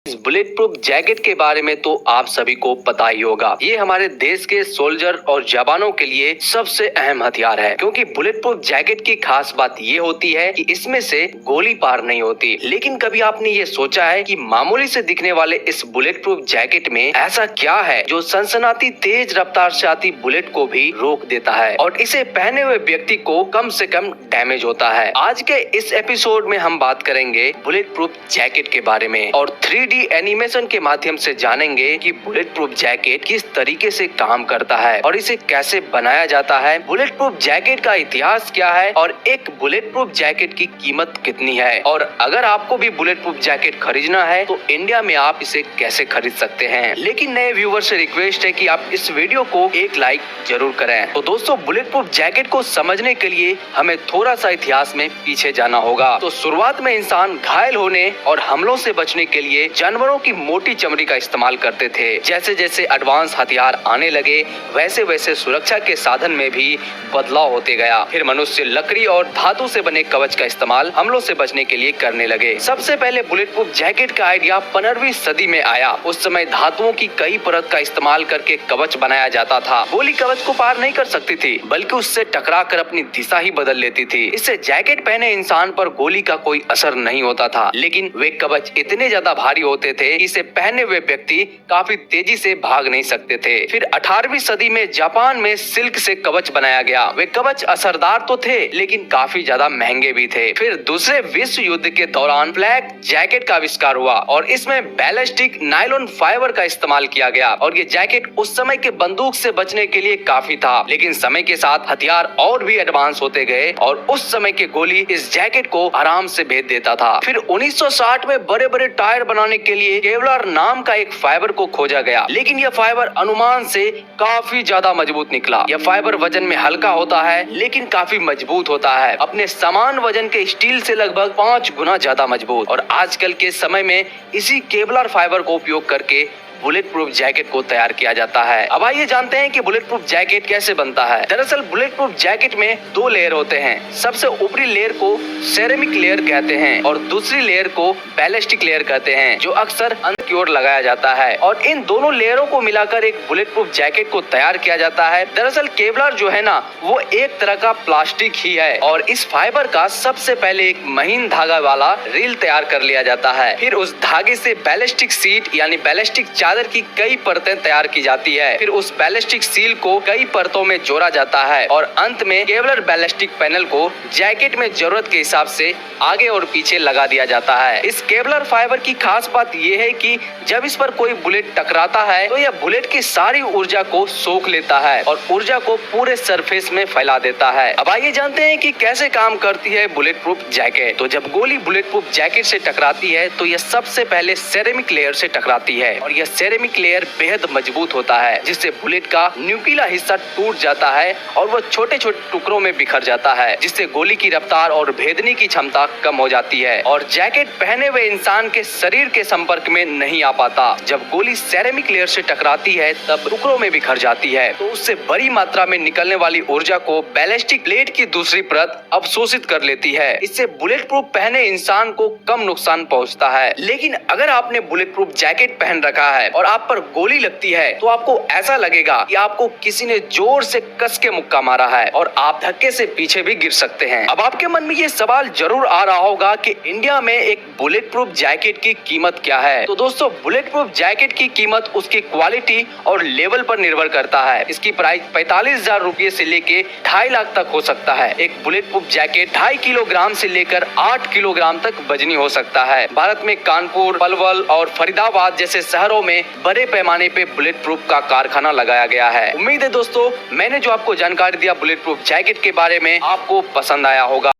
इस bullet proof jacket के बारे में तो आप सभी को पता ही होगा। ये हमारे देश के सोल्जर और जवानों के लिए सबसे अहम हथियार है, क्योंकि बुलेट प्रूफ जैकेट की खास बात ये होती है कि इसमें से गोली पार नहीं होती। लेकिन कभी आपने ये सोचा है कि मामूली से दिखने वाले इस बुलेट प्रूफ जैकेट में ऐसा क्या है जो सनसनाती तेज रफ्तार से आती बुलेट को भी रोक देता है और इसे पहने हुए व्यक्ति को कम से कम डैमेज होता है। आज के इस एपिसोड में हम बात करेंगे बुलेट प्रूफ जैकेट के बारे में और 3D एनिमेशन के माध्यम से जानेंगे कि बुलेट प्रूफ जैकेट किस तरीके से काम करता है और इसे कैसे बनाया जाता है, बुलेट प्रूफ जैकेट का इतिहास क्या है और एक बुलेट प्रूफ जैकेट की कीमत कितनी है। और अगर आपको भी बुलेट प्रूफ जैकेट खरीदना है तो इंडिया में आप इसे कैसे खरीद सकते हैं। लेकिन नए व्यूवर से रिक्वेस्ट है कि आप इस वीडियो को एक लाइक जरूर करें। तो दोस्तों, बुलेट प्रूफ जैकेट को समझने के लिए हमें थोड़ा सा इतिहास में पीछे जाना होगा। तो शुरुआत में इंसान घायल होने और हमलों से बचने के लिए जानवरों की मोटी चमड़ी का इस्तेमाल करते थे। जैसे जैसे एडवांस हथियार आने लगे वैसे वैसे सुरक्षा के साधन में भी बदलाव होते गया। फिर मनुष्य लकड़ी और धातु से बने कवच का इस्तेमाल हमलों से बचने के लिए करने लगे। सबसे पहले बुलेट प्रूफ जैकेट का आइडिया 15वीं सदी में आया। उस समय धातुओं की कई परत का इस्तेमाल करके कवच बनाया जाता था। गोली कवच को पार नहीं कर सकती थी, बल्कि उससे टकरा कर अपनी दिशा ही बदल लेती थी। इससे जैकेट पहने इंसान पर गोली का कोई असर नहीं होता था, लेकिन वे कवच इतने ज्यादा भारी होते थे कि इसे पहने हुए व्यक्ति काफी तेजी से भाग नहीं सकते थे। फिर 18वीं सदी में जापान में सिल्क से कवच बनाया गया। वे कवच असरदार तो थे, लेकिन काफी ज्यादा महंगे भी थे। फिर दूसरे विश्व युद्ध के दौरान फ्लैग जैकेट का आविष्कार हुआ और इसमें बैलिस्टिक नायलॉन फाइबर का इस्तेमाल किया गया और ये जैकेट उस समय के बंदूक से बचने के लिए काफी था। लेकिन समय के साथ हथियार और भी एडवांस होते गए और उस समय के गोली इस जैकेट को आराम से भेद देता था। फिर 1960 में बड़े बड़े टायर बनाने के लिए केवलर नाम का एक फाइबर को खोजा गया, लेकिन यह फाइबर अनुमान से काफी ज्यादा मजबूत निकला। यह फाइबर वजन में हल्का होता है, लेकिन काफी मजबूत होता है, अपने समान वजन के स्टील से लगभग 5 गुना ज्यादा मजबूत। और आजकल के समय में इसी केवलर फाइबर को उपयोग करके बुलेट प्रूफ जैकेट को तैयार किया जाता है। अब आइए जानते हैं कि बुलेट प्रूफ जैकेट कैसे बनता है। दरअसल बुलेट प्रूफ जैकेट में 2 लेयर होते हैं। सबसे ऊपरी लेयर को सेरेमिक लेयर कहते हैं और दूसरी लेयर को बैलिस्टिक लेयर कहते हैं, जो अक्सर अंदर की ओर लगाया जाता है। और इन दोनों लेयरों को मिलाकर एक बुलेट प्रूफ जैकेट को तैयार किया जाता है। दरअसल केवलर जो है ना, वो एक तरह का प्लास्टिक ही है और इस फाइबर का सबसे पहले एक महीन धागा वाला रील तैयार कर लिया जाता है। फिर उस धागे से बैलिस्टिक सीट यानी बैलिस्टिक चादर की कई परतें तैयार की जाती है। फिर उस बैलिस्टिक सील को कई परतों में जोड़ा जाता है और अंत में केवलर बैलिस्टिक पैनल को जैकेट में जरूरत के हिसाब से आगे और पीछे लगा दिया जाता है। इस केवलर फाइबर की खास बात यह है कि जब इस पर कोई बुलेट टकराता है तो यह बुलेट की सारी ऊर्जा को सोख लेता है और ऊर्जा को पूरे सरफेस में फैला देता है। अब आइए जानते हैं कि कैसे काम करती है बुलेट प्रूफ जैकेट। तो जब गोली बुलेट प्रूफ जैकेट से टकराती है तो यह सबसे पहले सेरेमिक लेयर से टकराती है और यह सेरेमिक लेयर बेहद मजबूत होता है, जिससे बुलेट का न्यूक्लियर हिस्सा टूट जाता है और वह छोटे छोटे टुकड़ों में बिखर जाता है, जिससे गोली की रफ्तार और भेदने की क्षमता कम हो जाती है और जैकेट पहने हुए इंसान के शरीर के संपर्क में नहीं आ पाता। जब गोली सेरेमिक लेयर से टकराती है तब टुकड़ों में बिखर जाती है, तो उससे बड़ी मात्रा में निकलने वाली ऊर्जा को बैलिस्टिक प्लेट की दूसरी परत अवशोषित कर लेती है। इससे बुलेट प्रूफ पहने इंसान को कम नुकसान पहुंचता है। लेकिन अगर आपने बुलेट प्रूफ जैकेट पहन रखा है और आप पर गोली लगती है तो आपको ऐसा लगेगा कि आपको किसी ने जोर से कस के मुक्का मारा है और आप धक्के से पीछे भी गिर सकते हैं। अब आपके मन में ये सवाल जरूर आ रहा होगा कि इंडिया में एक बुलेट प्रूफ जैकेट की कीमत क्या है। तो दोस्तों, बुलेट प्रूफ जैकेट की कीमत उसकी क्वालिटी और लेवल पर निर्भर करता है। इसकी प्राइस 45,000 रुपए से लेके 2.5 लाख तक हो सकता है। एक बुलेट प्रूफ जैकेट 2.5 किलोग्राम से लेकर 8 किलोग्राम तक वजनी हो सकता है। भारत में कानपुर, पलवल और फरीदाबाद जैसे शहरों में बड़े पैमाने पे बुलेट प्रूफ का कारखाना लगाया गया है। उम्मीद है दोस्तों, मैंने जो आपको जानकारी दिया बुलेट प्रूफ जैकेट के बारे में आपको पसंद आया होगा।